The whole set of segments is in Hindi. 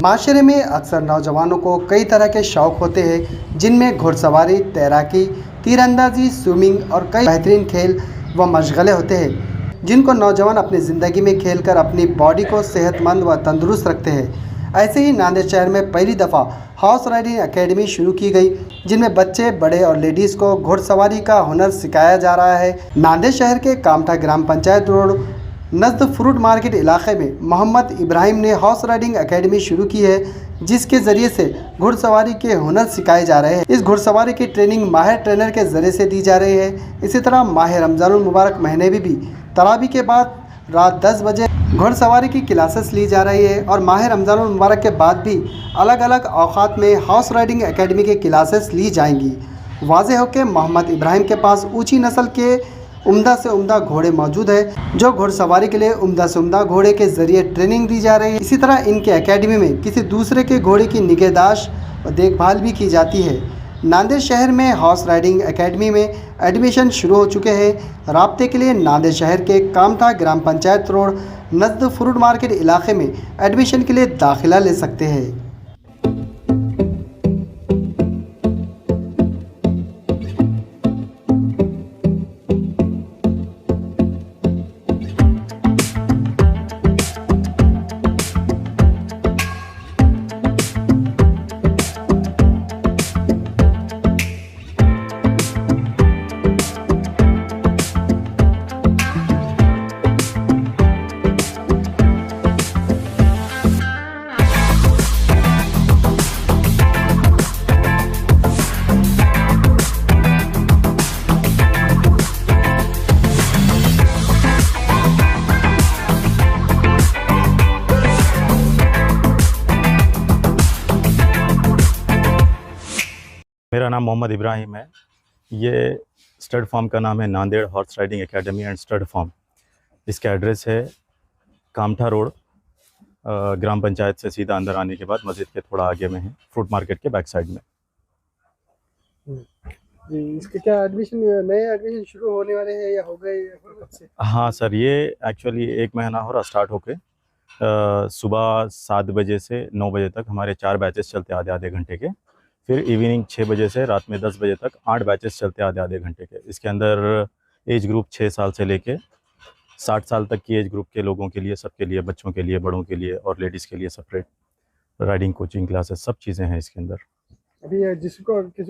माशरे में अक्सर नौजवानों को कई तरह के शौक़ होते हैं, जिनमें घुड़सवारी, तैराकी, तीरंदाजी, स्विमिंग और कई बेहतरीन खेल व मशगले होते हैं, जिनको नौजवान अपनी ज़िंदगी में खेलकर अपनी बॉडी को सेहतमंद व तंदुरुस्त रखते हैं। ऐसे ही नांदेड़ शहर में पहली दफ़ा हॉर्स राइडिंग एकेडमी शुरू की गई, जिनमें बच्चे, बड़े और लेडीज़ को घुड़सवारी का हुनर सिखाया जा रहा है। नांदेड़ शहर के कामठा ग्राम पंचायत रोड नज़द फ्रूट मार्केट इलाके में मोहम्मद इब्राहिम ने हॉर्स राइडिंग एकेडमी शुरू की है, जिसके ज़रिए से घुड़सवारी के हुनर सिखाए जा रहे हैं। इस घुड़सवारी की ट्रेनिंग माहिर ट्रेनर के ज़रिए से दी जा रही है। इसी तरह माह रमज़ानुल मुबारक महीने में भी तरावी के बाद रात 10 बजे घुड़सवारी की क्लासेस ली जा रही है और माह रमज़ानुल मुबारक के बाद भी अलग अलग औक़ात में हॉर्स राइडिंग एकेडमी के क्लासेस ली जाएंगी। वाज़ेह हो कि मोहम्मद इब्राहिम के पास ऊँची नस्ल के उम्दा से उम्दा घोड़े मौजूद है, जो घुड़सवारी के लिए उम्दा से उम्दा घोड़े के ज़रिए ट्रेनिंग दी जा रही है। इसी तरह इनके एकेडमी में किसी दूसरे के घोड़े की निगहदाश्त व देखभाल भी की जाती है। नांदेड़ शहर में हॉर्स राइडिंग एकेडमी में एडमिशन शुरू हो चुके हैं। राब्ते के लिए नांदेड़ शहर के कामठा ग्राम पंचायत रोड नज़द फ्रूट मार्केट इलाके में एडमिशन के लिए दाखिला ले सकते हैं। मेरा नाम मोहम्मद इब्राहिम है। ये स्टड फार्म का नाम है Nanded horse riding academy and stud farm. इसका एड्रेस है कामठा रोड, ग्राम पंचायत से सीधा अंदर आने के बाद मस्जिद के थोड़ा आगे में है, फ्रूट मार्केट के बैक साइड में। जी, इसके क्या नए एडमिशन शुरू होने वाले हैं या हो गए कब से? हाँ सर, ये एक्चुअली 1 महीना हो रहा स्टार्ट होके। सुबह 7 बजे से 9 बजे तक हमारे 4 बैचेस चलते आधे आधे घंटे के। फिर इवनिंग 6 बजे से रात में 10 बजे तक 8 बैचेस चलते आधे आधे घंटे के। इसके अंदर एज ग्रुप 6 साल से लेके 60 साल तक की एज ग्रुप के लोगों के लिए, सबके लिए, बच्चों के लिए, बड़ों के लिए और लेडीज़ के लिए सेपरेट राइडिंग कोचिंग क्लासेस, सब चीज़ें हैं इसके अंदर। अभी किसी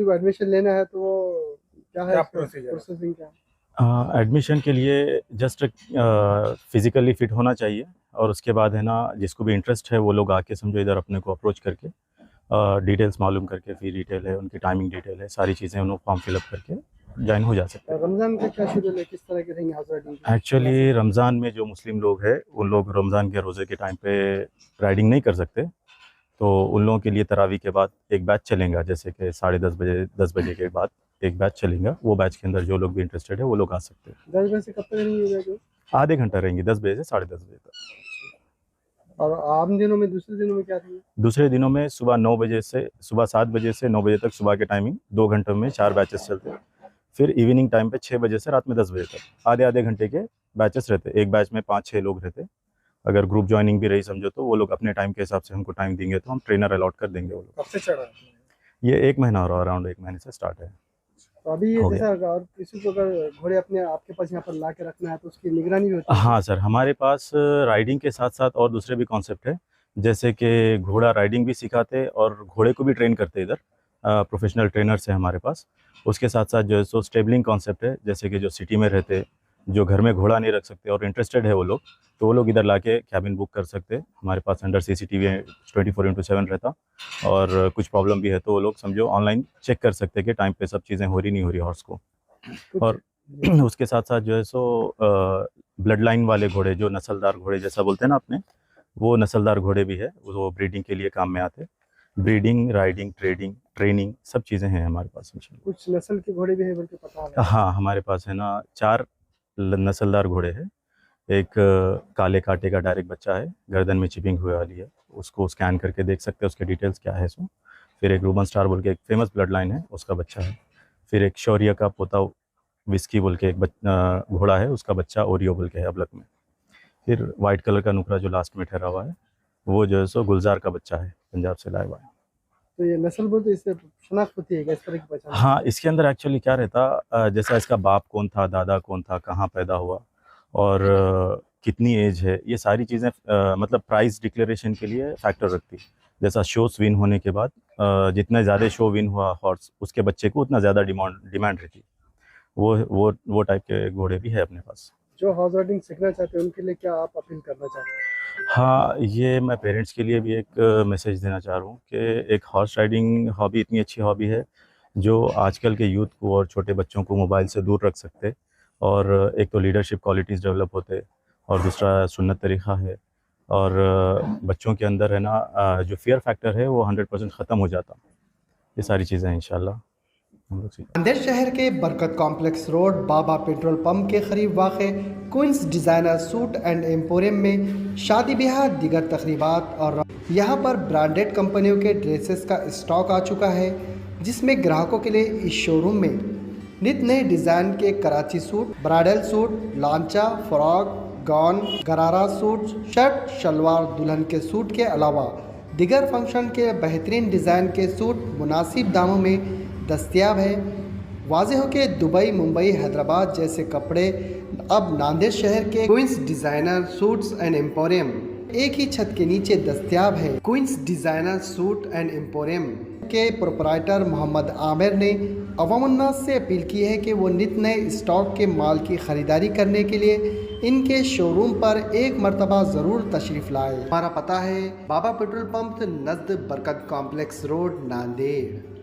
को एडमिशन लेना है तो वो क्या है प्रोसेसिंग क्या है? एडमिशन के लिए जस्ट फिज़िकली फ़िट होना चाहिए और उसके बाद है ना, जिसको भी इंटरेस्ट है वो लोग आके समझो इधर अपने को अप्रोच करके डिटेल्स मालूम करके, फ़ी डिटेल है, उनकी टाइमिंग डिटेल है, सारी चीज़ें उन्होंने फॉर्म फिलअप करके ज्वाइन हो जा सकते हैं। रमज़ान का क्या शेड्यूल है, किस तरह के रहेंगे हॉर्स राइडिंग? एक्चुअली रमज़ान में जो मुस्लिम लोग हैं उन लोग रमज़ान के रोज़े के टाइम पे राइडिंग नहीं कर सकते, तो उन लोगों के लिए तरावी के बाद एक बैच चलेगा, जैसे कि 10:30 बजे, 10 बजे के बाद एक बैच चलेगा। वो बैच के अंदर जो लोग भी इंटरेस्टेड है वो लोग आ सकते हैं। 10 बजे से कब तक रहेंगे? आधे घंटा रहेंगे, 10 बजे से 10:30 बजे तक। और आम दिनों में, दूसरे दिनों में क्या रहेंगे? दूसरे दिनों में सुबह 7 बजे से 9 बजे तक सुबह के टाइमिंग, 2 घंटों में 4 बैचेस चलते हैं। फिर इवनिंग टाइम पे 6 बजे से रात में 10 बजे तक आधे आधे घंटे के बैचेस रहते हैं। एक बैच में 5-6 लोग रहते हैं। अगर ग्रुप ज्वाइनिंग भी रही समझो तो वो लोग अपने टाइम के हिसाब से हमको टाइम देंगे तो हम ट्रेनर अलॉट कर देंगे वो लोग। कब से चढ़ा है? ये 1 महीना हो रहा है, अराउंड 1 महीने से स्टार्ट है। तो अभी ये जैसा अगर किसी को अगर घोड़े अपने आपके पास यहाँ पर ला के रखना है तो उसकी निगरानी भी होती है? हाँ सर, हमारे पास राइडिंग के साथ साथ और दूसरे भी कॉन्सेप्ट है, जैसे कि घोड़ा राइडिंग भी सिखाते और घोड़े को भी ट्रेन करते इधर। प्रोफेशनल ट्रेनर्स हैं हमारे पास। उसके साथ साथ जो है सो स्टेबलिंग कॉन्सेप्ट है, जैसे कि जो सिटी में रहते, जो घर में घोड़ा नहीं रख सकते और इंटरेस्टेड है वो लोग, तो वो लोग इधर लाके कैबिन बुक कर सकते हैं। हमारे पास अंडर CCTV 24/7 रहता, और कुछ प्रॉब्लम भी है तो वो लोग समझो ऑनलाइन चेक कर सकते हैं कि टाइम पे सब चीज़ें हो रही नहीं हो रही हॉर्स को। और उसके साथ साथ जो है सो ब्लड लाइन वाले घोड़े, जो नस्लदार घोड़े जैसा बोलते हैं ना अपने, वो नस्लदार घोड़े भी है, वो ब्रीडिंग के लिए काम में आते। ब्रीडिंग, राइडिंग, ट्रेनिंग सब चीज़ें हैं हमारे पास। कुछ नस्ल के घोड़े भी हैं बल्कि पता है? हाँ, हमारे पास है ना 4 नस्लदार घोड़े हैं। एक काले कांटे का डायरेक्ट बच्चा है, गर्दन में चिपिंग हुए वाली है, उसको स्कैन करके देख सकते हैं उसके डिटेल्स क्या है सो। फिर एक रूबन स्टार बोल के एक फेमस ब्लड लाइन है, उसका बच्चा है। फिर एक शौर्य का पोता विस्की बोल के एक घोड़ा है, उसका बच्चा ओरियो बोल के है अबलक में। फिर वाइट कलर का नुकरा जो लास्ट में ठहरा हुआ है, वो जो है सो गुलजार का बच्चा है, पंजाब से लाया हुआ है। तो ये नस्ल बोलते इससे शनाख्त होती है क्या, इस तरह की पहचान? हाँ, इसके अंदर एक्चुअली क्या रहता, जैसा इसका बाप कौन था, दादा कौन था, कहाँ पैदा हुआ और कितनी एज है, ये सारी चीज़ें मतलब प्राइस डिक्लेरेशन के लिए फैक्टर रखती है। जैसा शोस विन होने के बाद जितना ज़्यादा शो विन हुआ हॉर्स, उसके बच्चे को उतना ज़्यादा डिमांड रहती है। वो टाइप के घोड़े भी है अपने पास। जो हॉर्स राइडिंग सीखना चाहते हैं उनके लिए क्या आप अपील करना चाहते हैं? हाँ, ये मैं पेरेंट्स के लिए भी एक मैसेज देना चाह रहा हूँ कि एक हॉर्स राइडिंग हॉबी इतनी अच्छी हॉबी है जो आजकल के यूथ को और छोटे बच्चों को मोबाइल से दूर रख सकते, और एक तो लीडरशिप क्वालिटीज़ डेवलप होते, और दूसरा सुन्नत तरीक़ा है, और बच्चों के अंदर है ना जो फ़ियर फैक्टर है वो 100% ख़त्म हो जाता। ये सारी चीज़ें इंशाल्लाह हम लोग सीखें। नांदेड़ शहर के Barkat complex road Baba petrol pump के करीब वाक़े queens designer suit and emporium में शादी ब्याह दीगर तकरीबात और यहाँ पर ब्रांडेड कंपनियों के ड्रेसेस का स्टॉक आ चुका है, जिसमें ग्राहकों के लिए इस शोरूम में नित नए डिज़ाइन के कराची सूट, ब्राइडल सूट, लांचा, frock, gown, gharara suit, shirt, salwar, दुल्हन के सूट के अलावा दिगर फंक्शन के बेहतरीन डिज़ाइन के सूट मुनासिब दामों में दस्तयाब है। वाज़ेह हो कि दुबई, मुंबई, हैदराबाद जैसे कपड़े अब नांदेड़ शहर के queens designer suits and emporium एक ही छत के नीचे दस्तयाब है। Queens designer suit and emporium के प्रोपराइटर मोहम्मद आमिर ने अवामुन्नास से अपील की है कि वो नित नए स्टॉक के माल की ख़रीदारी करने के लिए इनके शोरूम पर एक मरतबा ज़रूर तशरीफ़ लाए। हमारा पता है बाबा पेट्रोल पंप नज़द बरकत कॉम्प्लेक्स रोड, नांदेड़।